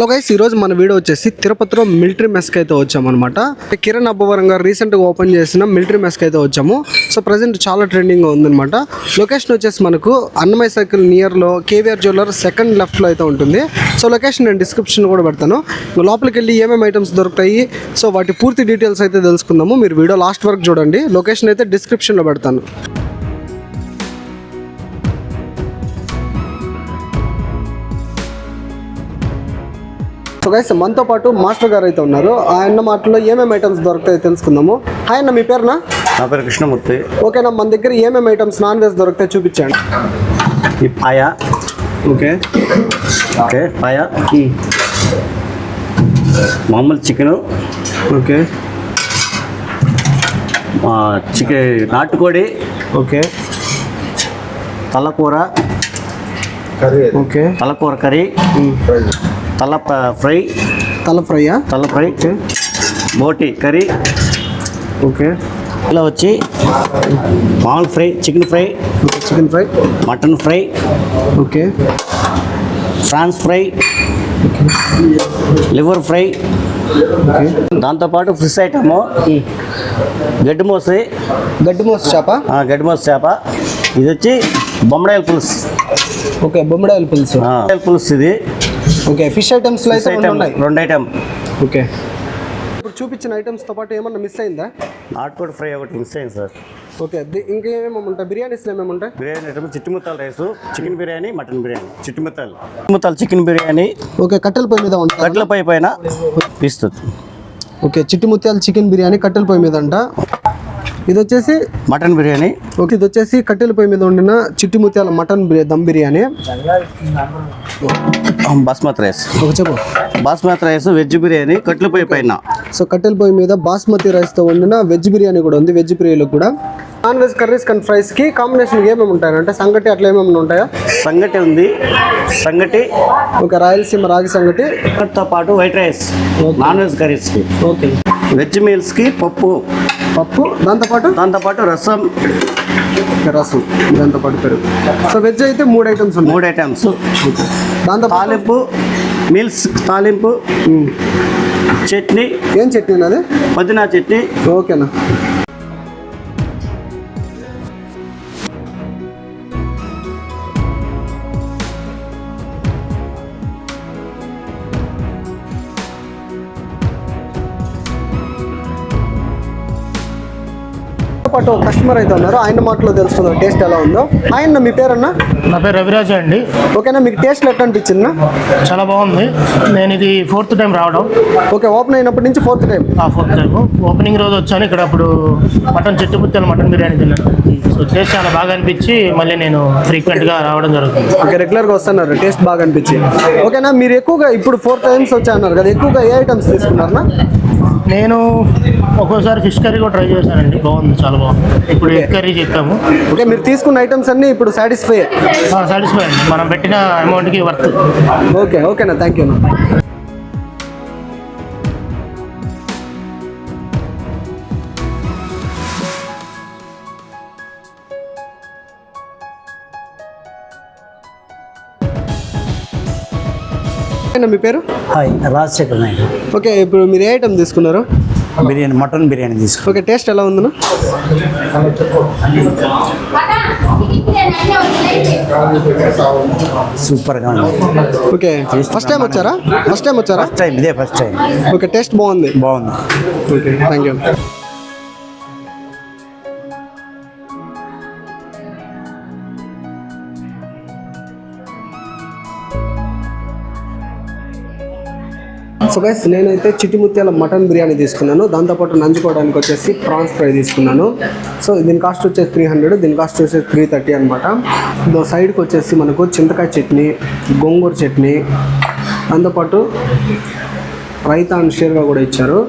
So guys ఈరోజు మన video వచ్చేసి తిరుపతిలో మిలిటరీ మెస్కి అయితే వచ్చామన్నమాట. కిరణ్ అబ్బవరం గారు రీసెంట్గా ఓపెన్ చేసిన మిలిటరీ మెస్కి అయితే వచ్చాము. సో ప్రజెంట్ చాలా ట్రెండింగ్గా ఉందన్నమాట. లొకేషన్ వచ్చేసి మనకు అన్నమయ్య సర్కిల్ నియర్లో కేవీఆర్ జ్యువెలర్ సెకండ్ లెఫ్ట్లో అయితే ఉంటుంది. సో లొకేషన్ నేను డిస్క్రిప్షన్ కూడా పెడతాను. లోపలికి వెళ్ళి ఏమేమి ఐటమ్స్ దొరుకుతాయి, సో వాటి పూర్తి డీటెయిల్స్ అయితే తెలుసుకుందాము. మీరు వీడియో లాస్ట్ వరకు చూడండి. లొకేషన్ అయితే డిస్క్రిప్షన్లో పెడతాను. సో గైస్ మనతో పాటు మాస్టర్ గారు అయితే ఉన్నారు. ఆయన మాటల్లో ఏమేమి ఐటమ్స్ దొరుకుతాయో తెలుసుకుందాము. హాయ్ అన్న, మీ పేరునా? నా పేరు కృష్ణమూర్తి. ఓకేనా, మన దగ్గర ఏమేమి ఐటమ్స్ నాన్ వెజ్ దొరుకుతాయి చూపించండి. ఈ పాయ, ఓకే ఓకే పాయ, మామూలు చికెను, ఓకే నాటుకోడి, ఓకే తలకూర కర్రీ, ఓకే తలకూర కర్రీ, తల ఫ్రై, తల ఫ్రైయా? తల ఫ్రై, బోటి కర్రీ, ఓకే ఇలా వచ్చి మామూలు fry, chicken fry, chicken fry, mutton fry, okay prawns fry, liver fry, okay దాంతోపాటు ఫిష్ ఐటము గడ్డి మోసి, గడ్డి మోస చేప, గడ్డి మోసి చేప. ఇది వచ్చి బొమ్మడాయిల పులుసు. ఓకే బొమ్మడాయిల పులుసు, పులుసు ఇది. ఓకే ఫిష్ ఐటమ్స్లో అయితే ఉన్నాయి, 2 ఐటమ్. ఓకే ఇప్పుడు చూపించిన ఐటమ్స్తో పాటు ఏమన్నా మిస్ అయిందా? నాటుకోడి ఫ్రై ఒకటి మిస్ అయింది సార్. ఓకే ఇంకేమేమి ఉంటాయి? బిర్యానీస్లో ఏమేమి ఉంటాయి? బిర్యానీ ఐటమ్ చిట్టుముత్తాల rice, chicken biryani, mutton biryani, చిట్టుముత్తాల చికెన్ బిర్యానీ. ఓకే కట్టెల పొయ్యి మీద ఉంటుంది, కట్టెల పొయ్యి పైన పిస్తుంది. ఓకే చిట్టుముత్యాల చికెన్ బిర్యానీ కట్టెల పొయ్యి మీద అంట. ఇది వచ్చేసి మటన్ బిర్యానీ. ఓకే ఇది వచ్చేసి కట్టెల పొయ్యి మీద వండిన చిట్టుముత్యాల mutton dum biryani. Basmati rice. Okay చెప్పు. బాస్మతి రైస్, వెజ్ బిర్యానీ కట్టెల పొయ్యి పైన. సో కట్టెల పొయ్యి మీద బాస్మతి రైస్తో వండిన వెజ్ బిర్యానీ కూడా ఉంది, వెజ్ ప్రియులకు కూడా. నాన్ వెజ్ కర్రీస్ అండ్ ఫ్రైస్కి కాంబినేషన్ ఏమేమి ఉంటాయి అంటే సంగటి అట్లా ఏమేమి ఉంటాయా? సంగటి ఉంది, సంగటి. ఓకే రాయలసీమ రాగి సంగటి. తో పాటు వైట్ రైస్ నాన్ వెజ్ కర్రీస్కి. ఓకే వెజ్ మీల్స్కి పప్పు, దాంతోపాటు రసం, దాంతోపాటు పెరుగు. సో వెజ్ అయితే 3 ఐటమ్స్ ఉన్నాయి. 3 ఐటమ్స్. దాంతో తాలింపు, మీల్స్ తాలింపు, చట్నీ. ఏం చట్నీ అది? పుదీనా చట్నీ. ఓకేనా. పాటు కస్టమర్ అయితే ఉన్నారు, ఆయన మాటలో తెలుసుకుందాం టేస్ట్ ఎలా ఉందో. ఆయన మీ పేరన్నా? నా పేరు రవిరాజు అండి. ఓకేనా, మీకు టేస్ట్ ఎట్లా అనిపించిందా? చాలా బాగుంది. నేను ఇది 4th టైం రావడం. ఓకే ఓపెన్ అయినప్పటి నుంచి 4th time? 4th time. Opening రోజు వచ్చాను ఇక్కడ, అప్పుడు చిట్టుముత్యాల మటన్ బిర్యానీ తిన్నాను. సో టేస్ట్ చాలా బాగా అనిపించి మళ్ళీ నేను ఫ్రీక్వెంట్గా రావడం జరుగుతుంది. ఓకే రెగ్యులర్గా వస్తున్నారు, టేస్ట్ బాగా అనిపించి. ఓకేనా, మీరు ఎక్కువగా ఇప్పుడు 4 టైమ్స్ వచ్చాయన్నారు కదా, ఎక్కువగా ఏ ఐటమ్స్ తీసుకున్నారన్నా? నేను ఒక్కోసారి ఫిష్ కర్రీ కూడా ట్రై చేశానండి, బాగుంది, చాలా బాగుంది. ఇప్పుడు ఎగ్ కర్రీ చెప్పాము. ఓకే మీరు తీసుకున్న ఐటమ్స్ అన్నీ ఇప్పుడు సాటిస్ఫై అండి, మనం పెట్టిన అమౌంట్కి వర్త్. ఓకేనా, థ్యాంక్ యూ. మీ పేరు? హాయ్, రాజశేఖర్ నాయుడు. ఓకే ఇప్పుడు మీరు ఏ ఐటమ్ తీసుకున్నారు? బిర్యానీ, మటన్ బిర్యానీ తీసుకున్నాను. ఓకే టేస్ట్ ఎలా ఉందన్నా? సూపర్గా ఉంది. ఓకే ఫస్ట్ టైం వచ్చారా? ఫస్ట్ టైం, ఇదే ఫస్ట్ టైం. ఓకే టేస్ట్ బాగుంది. Okay thank you. So guys నేనైతే చిట్టుముత్యాల మటన్ బిర్యానీ తీసుకున్నాను. దాంతోపాటు నంచుకోవడానికి వచ్చేసి ప్రాన్స్ ఫ్రై తీసుకున్నాను. సో దీని కాస్ట్ వచ్చేసి 300, దీని కాస్ట్ వచ్చేసి 330 అనమాట. దో సైడ్కి వచ్చేసి మనకు చింతకాయ చట్నీ, గోంగూర చట్నీ, దాంతోపాటు రైతా అండ్ షేర్గా కూడా ఇచ్చారు.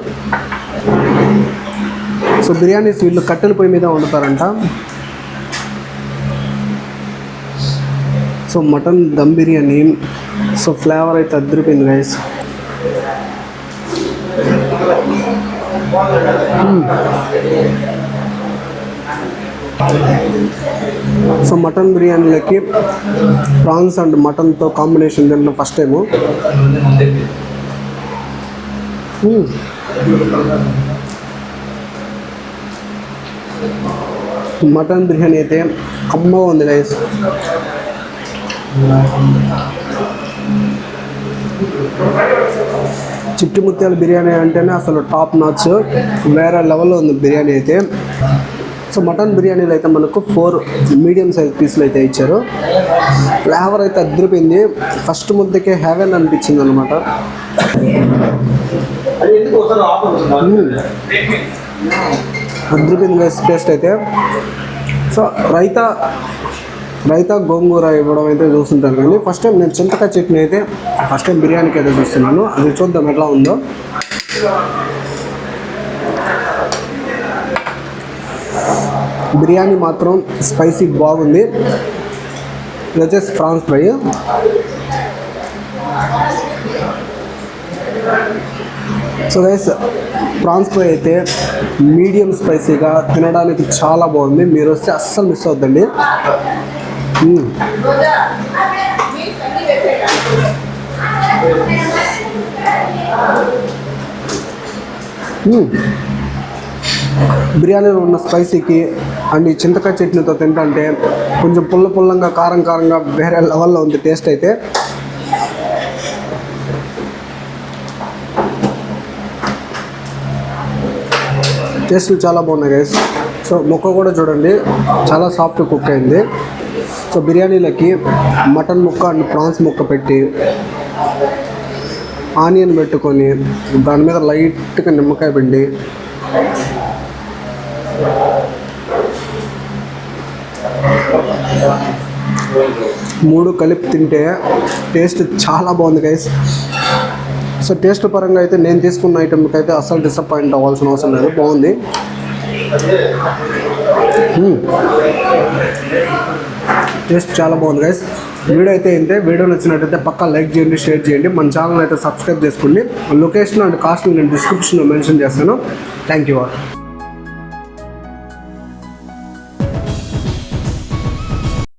సో బిర్యానీస్ వీళ్ళు కట్టెల పొయ్యి మీద వండుతారంట. So mutton dum biryani, so flavour అయితే అద్దరిపోయింది గైస్. సో మటన్ బిర్యానీలకి ప్రాన్స్ అండ్ మటన్తో కాంబినేషన్ తిన్న ఫస్ట్ టైము. మటన్ బిర్యానీ అయితే కమ్మగా ఉంది గైస్. చిట్టి ముత్యాల బిర్యానీ అంటేనే అసలు టాప్ నాచ్, వేరే లెవెల్లో ఉంది బిర్యానీ అయితే. సో మటన్ బిర్యానీలో అయితే మనకు 4 మీడియం సైజ్ పీసులు అయితే ఇచ్చారు. ఫ్లేవర్ అయితే అదిరిపోయింది. ఫస్ట్ ముద్దకే హెవెన్ అనిపించింది అనమాట. అదిరిపోయింది గైస్ టేస్ట్ అయితే. సో రైతా గోంగూర ఇవ్వడం అయితే చూస్తుంటాను, కానీ ఫస్ట్ టైం నేను చింతకాయ చట్నీ అయితే ఫస్ట్ టైం బిర్యానీకి అయితే చూస్తున్నాను. అది చూద్దాం ఎట్లా ఉందో. బిర్యానీ మాత్రం స్పైసీ బాగుంది. ఇది వచ్చేసి prawns fry. So guys prawns fry అయితే మీడియం స్పైసీగా తినడానికి చాలా బాగుంది. మీరు వస్తే అస్సలు మిస్ అవుద్దండి. బిర్యానీలో ఉన్న స్పైసీకి అండ్ ఈ చింతకాయ చట్నీతో తింటే కొంచెం పుల్లంగా కారంగా వేరే లెవెల్లో ఉంది టేస్ట్ అయితే. టేస్ట్లు చాలా బాగున్నాయి గైస్. సో ముక్క కూడా చూడండి చాలా సాఫ్ట్ కుక్ అయింది. సో బిర్యానీలకి మటన్ ముక్క అండ్ ప్రాన్స్ ముక్క పెట్టి ఆనియన్ పెట్టుకొని దాని మీద లైట్గా నిమ్మకాయ పిండి మూడు కలిపి తింటే టేస్ట్ చాలా బాగుంది గైస్. సో టేస్ట్ పరంగా అయితే నేను తీసుకున్న ఐటెంకి అయితే అస్సలు డిసప్పాయింట్ అవ్వాల్సిన అవసరం లేదు, బాగుంది. టేస్ట్ చాలా బాగుంది గైస్. వీడియో అయితే ఏంటంటే వీడియో నచ్చినట్టయితే పక్కా లైక్ చేయండి, షేర్ చేయండి. మన ఛానల్ అయితే సబ్స్క్రైబ్ చేసుకోండి. లొకేషన్ అండ్ కాస్ట్ నేను డిస్క్రిప్షన్లో మెన్షన్ చేస్తాను. Thank you all.